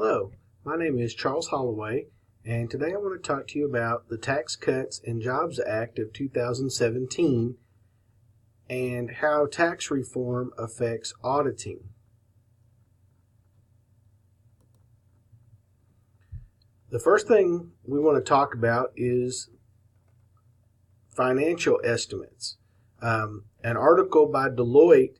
Hello, my name is Charles Hollaway, and today I want to talk to you about the Tax Cuts and Jobs Act of 2017 and how tax reform affects auditing. The first thing we want to talk about is financial estimates. An article by Deloitte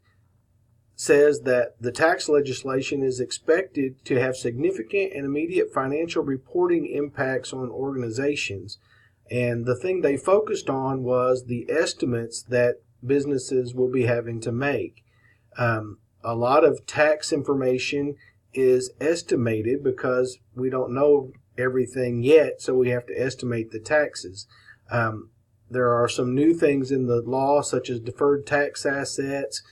says that the tax legislation is expected to have significant and immediate financial reporting impacts on organizations. And the thing they focused on was the estimates that businesses will be having to make. A lot of tax information is estimated because we don't know everything yet, so we have to estimate the taxes. There are some new things in the law, such as deferred tax assets,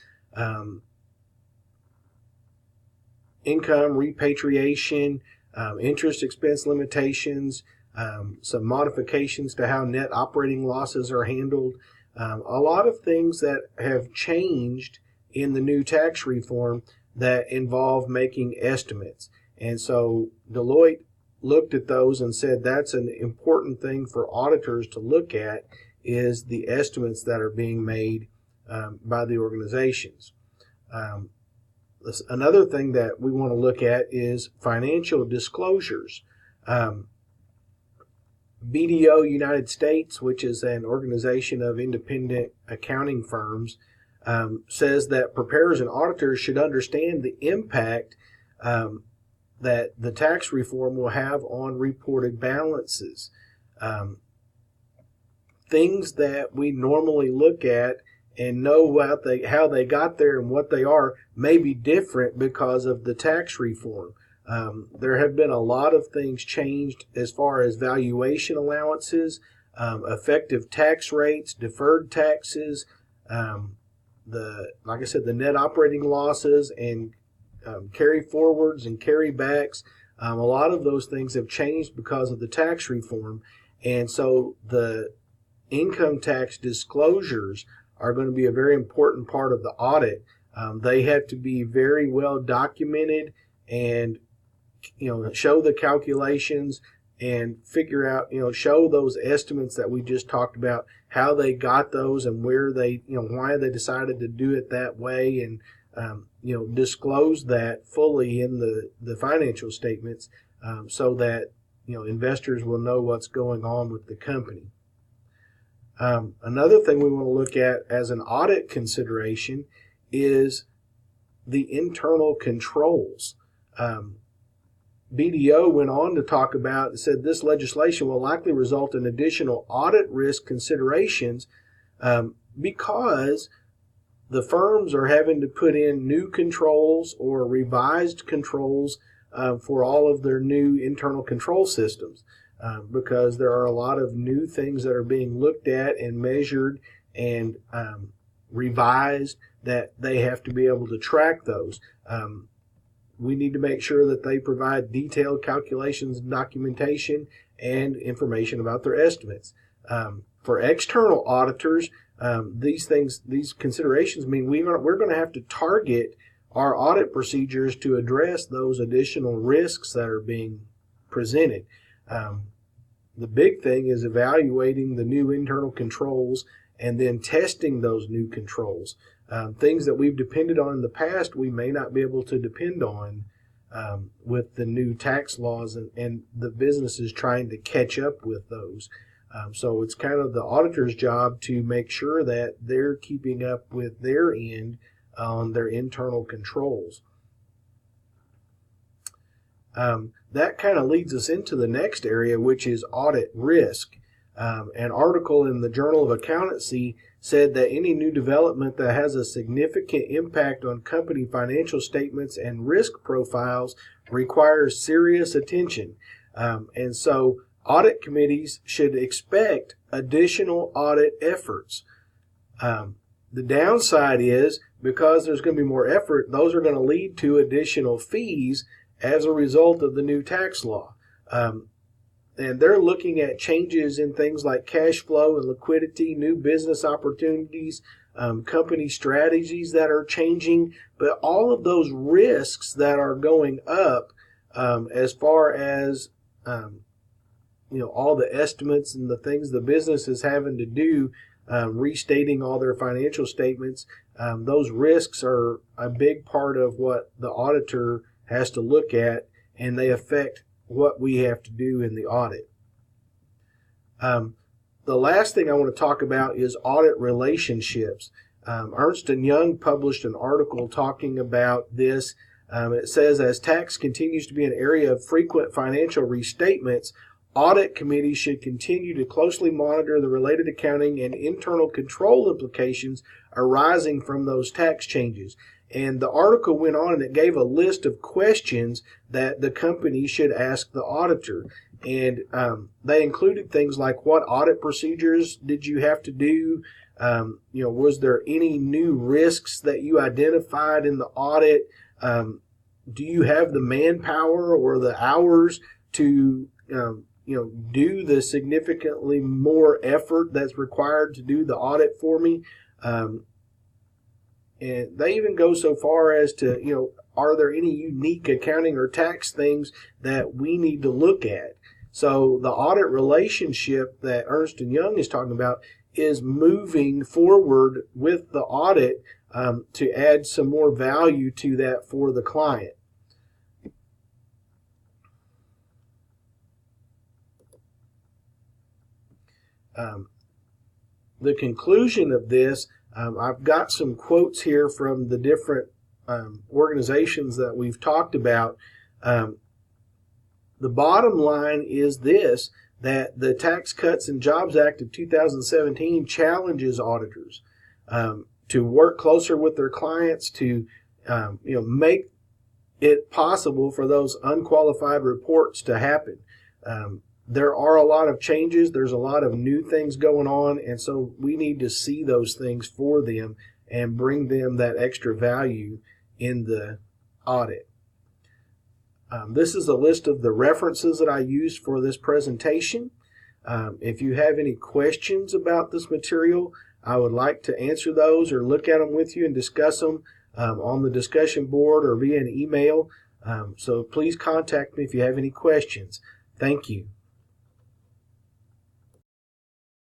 income repatriation, interest expense limitations, some modifications to how net operating losses are handled. A lot of things that have changed in the new tax reform that involve making estimates. And so Deloitte looked at those and said that's an important thing for auditors to look at, is the estimates that are being made by the organizations. Another thing that we want to look at is financial disclosures. BDO United States, which is an organization of independent accounting firms, says that preparers and auditors should understand the impact that the tax reform will have on reported balances. Things that we normally look at and know how they got there and what they are may be different because of the tax reform. There have been a lot of things changed as far as valuation allowances, effective tax rates, deferred taxes, like I said, the net operating losses and carry forwards and carry backs. A lot of those things have changed because of the tax reform, and so the income tax disclosures are going to be a very important part of the audit. They have to be very well documented and show the calculations and figure out, show those estimates that we just talked about, how they got those and where they, why they decided to do it that way, and disclose that fully in the financial statements, so that investors will know what's going on with the company. Another thing we want to look at as an audit consideration is the internal controls. BDO went on to talk about, it said this legislation will likely result in additional audit risk considerations because the firms are having to put in new controls or revised controls for all of their new internal control systems. Because there are a lot of new things that are being looked at and measured and revised that they have to be able to track those. We need to make sure that they provide detailed calculations, documentation, and information about their estimates. For external auditors, these considerations mean we're going to have to target our audit procedures to address those additional risks that are being presented. The big thing is evaluating the new internal controls and then testing those new controls. Things that we've depended on in the past, we may not be able to depend on with the new tax laws and the businesses trying to catch up with those. So it's kind of the auditor's job to make sure that they're keeping up with their end on their internal controls. That kind of leads us into the next area, which is audit risk. An article in the Journal of Accountancy said that any new development that has a significant impact on company financial statements and risk profiles requires serious attention. And so audit committees should expect additional audit efforts. The downside is, because there's going to be more effort, those are going to lead to additional fees as a result of the new tax law. And they're looking at changes in things like cash flow and liquidity, new business opportunities, company strategies that are changing. But all of those risks that are going up as far as all the estimates and the things the business is having to do, restating all their financial statements. Those risks are a big part of what the auditor has to look at, and they affect what we have to do in the audit. The last thing I want to talk about is audit relationships. Ernst & Young published an article talking about this. It says, as tax continues to be an area of frequent financial restatements, audit committees should continue to closely monitor the related accounting and internal control implications arising from those tax changes. And the article went on and it gave a list of questions that the company should ask the auditor. And they included things like, what audit procedures did you have to do? Was there any new risks that you identified in the audit? Do you have the manpower or the hours to do the significantly more effort that's required to do the audit for me? And they even go so far as to, are there any unique accounting or tax things that we need to look at? So the audit relationship that Ernst & Young is talking about is moving forward with the audit to add some more value to that for the client. The conclusion of this, I've got some quotes here from the different organizations that we've talked about. The bottom line is this, that the Tax Cuts and Jobs Act of 2017 challenges auditors to work closer with their clients to make it possible for those unqualified reports to happen. There are a lot of changes. There's a lot of new things going on, and so we need to see those things for them and bring them that extra value in the audit. This is a list of the references that I used for this presentation. If you have any questions about this material, I would like to answer those or look at them with you and discuss them on the discussion board or via an email. So please contact me if you have any questions. Thank you.